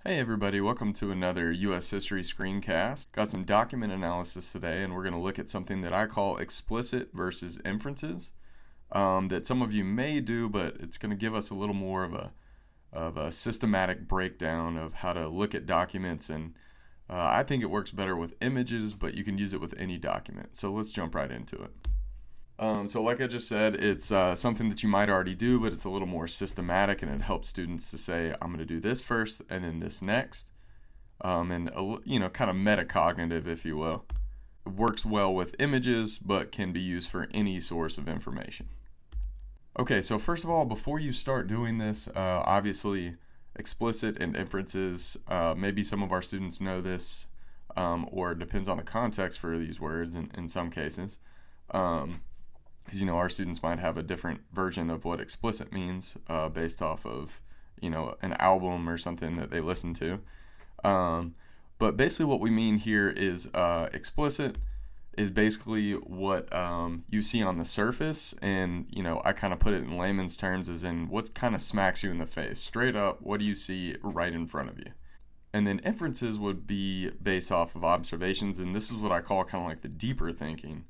Hey everybody, welcome to another U.S. History screencast. Got some document analysis today, and we're going to look at something that I call explicit versus inferences that some of you may do, but it's going to give us a little more of a systematic breakdown of how to look at documents, and I think it works better with images, but you can use it with any document. So let's jump right into it. So like I just said, it's something that you might already do, but it's a little more systematic, and it helps students to say, I'm going to do this first and then this next, and kind of metacognitive, if you will. It works well with images, but can be used for any source of information. Okay, so first of all, before you start doing this, obviously explicit and inferences, maybe some of our students know this, or it depends on the context for these words in some cases. Because our students might have a different version of what explicit means based off of an album or something that they listen to, but basically what we mean here is explicit is basically what you see on the surface, and I kind of put it in layman's terms as in what kind of smacks you in the face straight up. What do you see right in front of you? And then inferences would be based off of observations, and this is what I call kind of like the deeper thinking.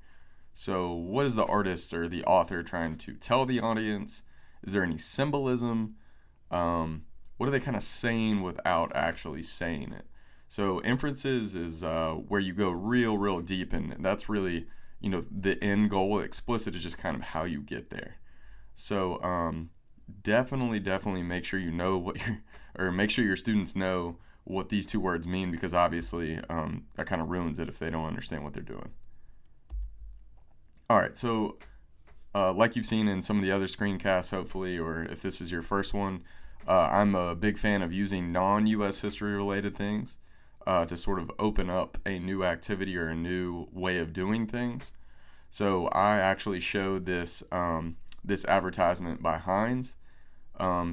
So what is the artist or the author trying to tell the audience? Is there any symbolism? What are they kind of saying without actually saying it? So inferences is where you go real deep, and that's really, the end goal. Explicit is just kind of how you get there. So definitely make sure you know make sure your students know what these two words mean, because obviously that kind of ruins it if they don't understand what they're doing. All right, so like you've seen in some of the other screencasts, hopefully, or if this is your first one, I'm a big fan of using non-U.S. history related things to sort of open up a new activity or a new way of doing things. So I actually showed this this advertisement by Heinz.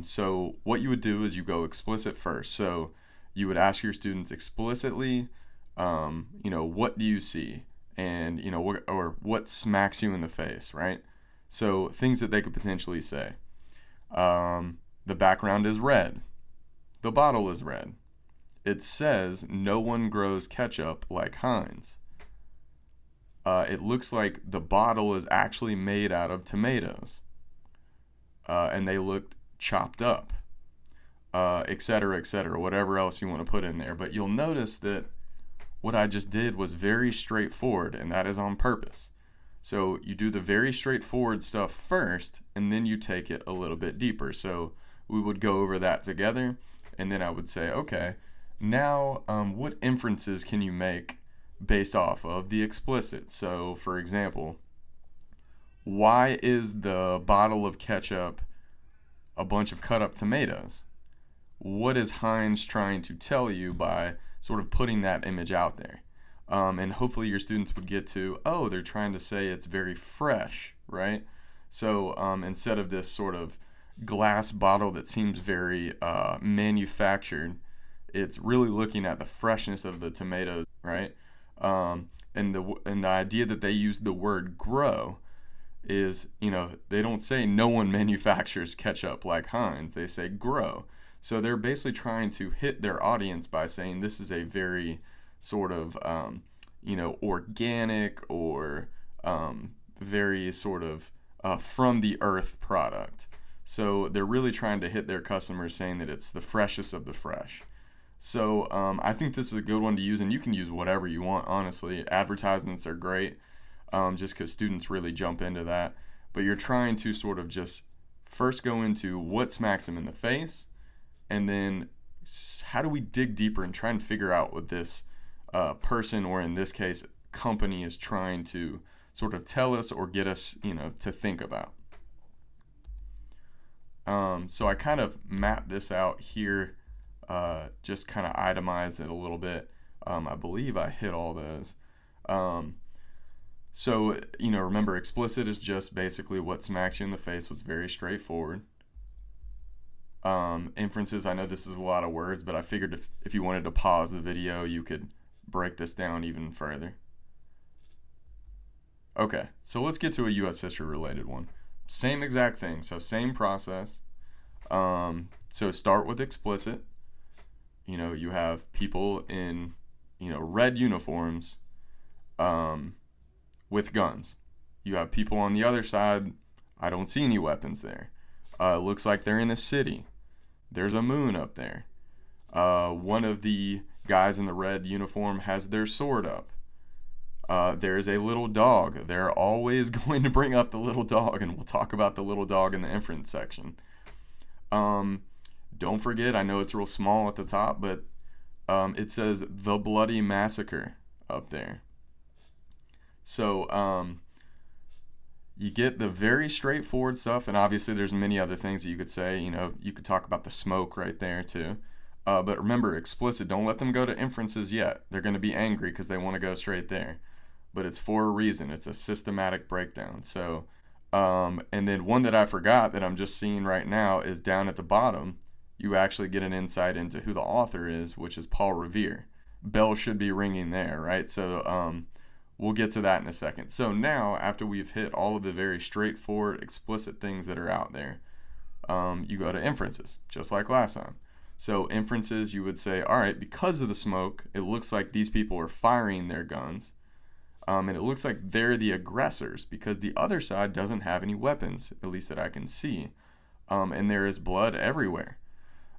So what you would do is you go explicit first. So you would ask your students explicitly, what do you see? And what smacks you in the face, right? So things that they could potentially say. The background is red. The bottle is red. It says no one grows ketchup like Heinz. It looks like the bottle is actually made out of tomatoes, and they look chopped up, etc., whatever else you want to put in there. But you'll notice that what I just did was very straightforward, and that is on purpose. So you do the very straightforward stuff first, and then you take it a little bit deeper. So we would go over that together, and then I would say, okay, now what inferences can you make based off of the explicit? So for example, why is the bottle of ketchup a bunch of cut up tomatoes? What is Heinz trying to tell you by sort of putting that image out there? And hopefully your students would get to, they're trying to say it's very fresh, right? So instead of this sort of glass bottle that seems very manufactured, it's really looking at the freshness of the tomatoes, right? And the idea that they use the word grow is, they don't say no one manufactures ketchup like Heinz. They say grow. So they're basically trying to hit their audience by saying this is a very sort of, organic or very sort of from the earth product. So they're really trying to hit their customers saying that it's the freshest of the fresh. So I think this is a good one to use, and you can use whatever you want, honestly. Advertisements are great just because students really jump into that. But you're trying to sort of just first go into what smacks them in the face, and then how do we dig deeper and try and figure out what this person, or in this case, company, is trying to sort of tell us or get us, to think about. So I kind of mapped this out here, just kind of itemize it a little bit. I believe I hit all those. So, remember, explicit is just basically what smacks you in the face, what's very straightforward. Inferences, I know this is a lot of words, but I figured if you wanted to pause the video, you could break this down even further. Okay, so let's get to a U.S. history related one. Same exact thing, so same process. So start with explicit. you have people in, red uniforms with guns. You have people on the other side. I don't see any weapons there. It looks like they're in a city. There's a moon up there. One of the guys in the red uniform has their sword up. There's a little dog. They're always going to bring up the little dog, and we'll talk about the little dog in the inference section. Don't forget, I know it's real small at the top, but it says the bloody massacre up there. So you get the very straightforward stuff, and obviously there's many other things that you could say. You could talk about the smoke right there too. But remember, explicit, don't let them go to inferences yet. They're going to be angry because they want to go straight there. But it's for a reason. It's a systematic breakdown. So, and then one that I forgot that I'm just seeing right now is down at the bottom. You actually get an insight into who the author is, which is Paul Revere. Bell should be ringing there, right? So we'll get to that in a second. So now, after we've hit all of the very straightforward, explicit things that are out there, you go to inferences, just like last time. So inferences, you would say, all right, because of the smoke, it looks like these people are firing their guns. And it looks like they're the aggressors because the other side doesn't have any weapons, at least that I can see. And there is blood everywhere.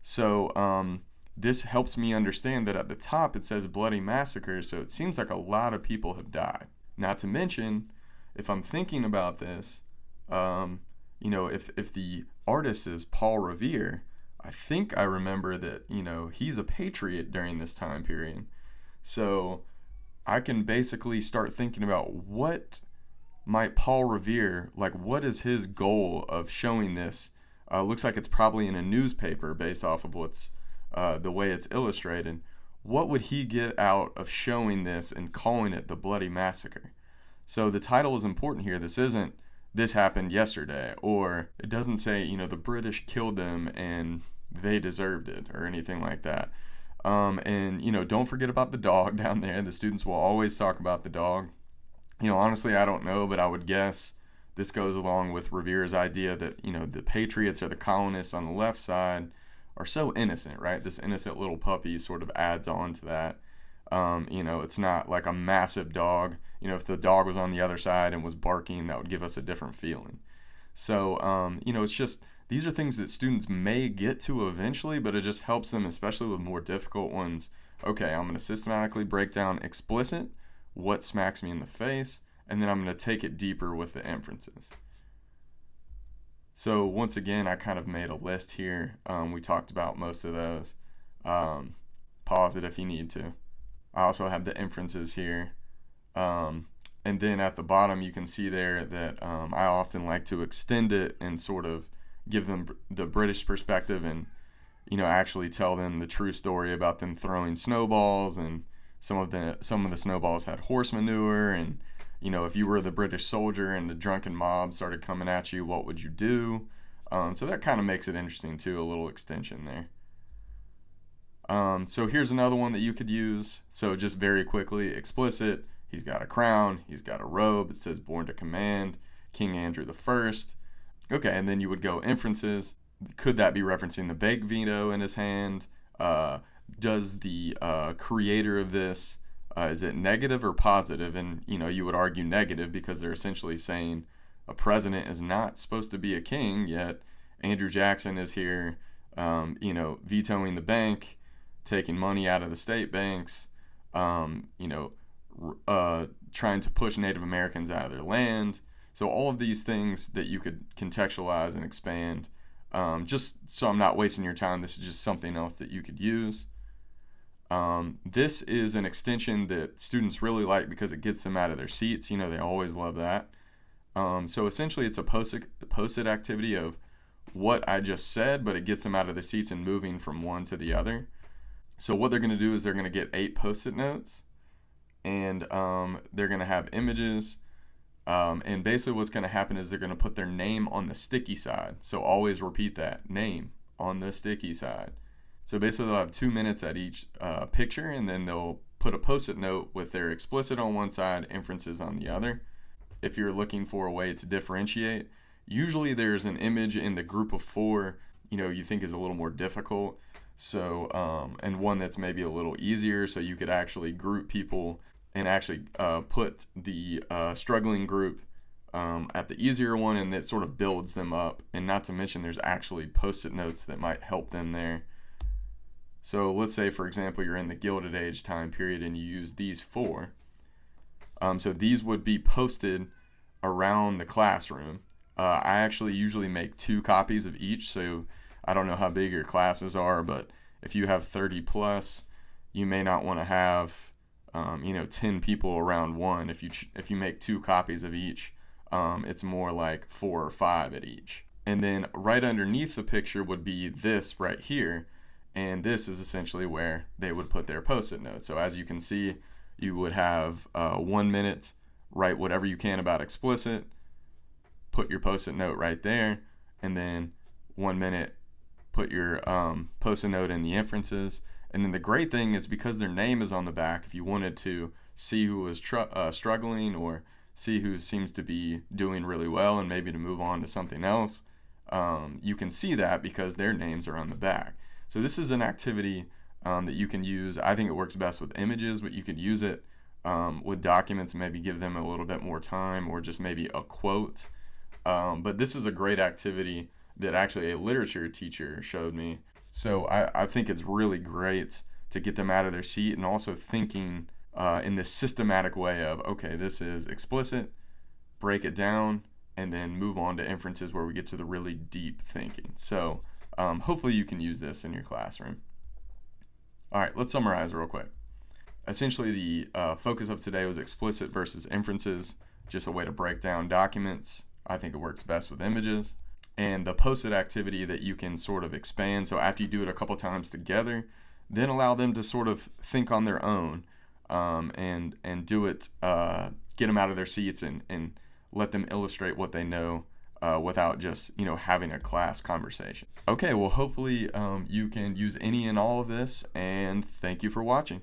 So this helps me understand that at the top it says bloody massacre, so it seems like a lot of people have died. Not to mention, if I'm thinking about this, if the artist is Paul Revere, I think I remember that, he's a patriot during this time period. So I can basically start thinking about what might Paul Revere, what is his goal of showing this? Looks like it's probably in a newspaper based off of what's the way it's illustrated. What would he get out of showing this and calling it the Bloody Massacre? So the title is important here. This isn't "this happened yesterday," or it doesn't say, the British killed them and they deserved it, or anything like that. And don't forget about the dog down there. The students will always talk about the dog. Honestly, I don't know, but I would guess this goes along with Revere's idea that, the patriots or the colonists on the left side are so innocent, right? This innocent little puppy sort of adds on to that. It's not like a massive dog. If the dog was on the other side and was barking, that would give us a different feeling. So, it's just, these are things that students may get to eventually, but it just helps them, especially with more difficult ones. Okay, I'm going to systematically break down explicit, what smacks me in the face, and then I'm going to take it deeper with the inferences. So once again, I kind of made a list here. We talked about most of those. Pause it if you need to. I also have the inferences here. And then at the bottom, you can see there that I often like to extend it and sort of give them the British perspective and, actually tell them the true story about them throwing snowballs, and some of the snowballs had horse manure, and if you were the British soldier and the drunken mob started coming at you, what would you do? So that kind of makes it interesting too, a little extension there. So here's another one that you could use. So just very quickly, explicit, he's got a crown, he's got a robe, it says born to command, King Andrew I. Okay, and then you would go inferences. Could that be referencing the Bake veto in his hand? Does the creator of this, is it negative or positive? And, you would argue negative because they're essentially saying a president is not supposed to be a king, yet Andrew Jackson is here, vetoing the bank, taking money out of the state banks, trying to push Native Americans out of their land. So all of these things that you could contextualize and expand. Just so I'm not wasting your time, this is just something else that you could use. This is an extension that students really like because it gets them out of their seats. They always love that. So essentially it's a post-it activity of what I just said, but it gets them out of their seats and moving from one to the other. So what they're going to do is they're going to get 8 post-it notes, and they're going to have images. And basically what's going to happen is they're going to put their name on the sticky side. So always repeat that, name on the sticky side. So basically they'll have 2 minutes at each picture, and then they'll put a post-it note with their explicit on one side, inferences on the other. If you're looking for a way to differentiate, usually there's an image in the group of 4, you think is a little more difficult. So, and one that's maybe a little easier, so you could actually group people and actually put the struggling group at the easier one, and it sort of builds them up. And not to mention, there's actually post-it notes that might help them there. So let's say, for example, you're in the Gilded Age time period and you use these four. So these would be posted around the classroom. I actually usually make 2 copies of each, so I don't know how big your classes are, but if you have 30 plus, you may not want to have 10 people around one. If you make 2 copies of each, it's more like 4 or 5 at each. And then right underneath the picture would be this right here, and this is essentially where they would put their post-it notes. So as you can see, you would have 1 minute, write whatever you can about explicit, put your post-it note right there, and then 1 minute, put your post-it note in the inferences. And then the great thing is, because their name is on the back, if you wanted to see who was struggling or see who seems to be doing really well and maybe to move on to something else, you can see that because their names are on the back. So this is an activity that you can use. I think it works best with images, but you could use it with documents, maybe give them a little bit more time, or just maybe a quote. But this is a great activity that actually a literature teacher showed me. So I think it's really great to get them out of their seat and also thinking in this systematic way of, okay, this is explicit, break it down, and then move on to inferences where we get to the really deep thinking. So hopefully you can use this in your classroom. All right, let's summarize real quick. Essentially, the focus of today was explicit versus inferences, just a way to break down documents. I think it works best with images. And the post-it activity that you can sort of expand. So after you do it a couple times together, then allow them to sort of think on their own and do it, get them out of their seats and let them illustrate what they know without just having a class conversation. Okay, well, hopefully you can use any and all of this, and thank you for watching.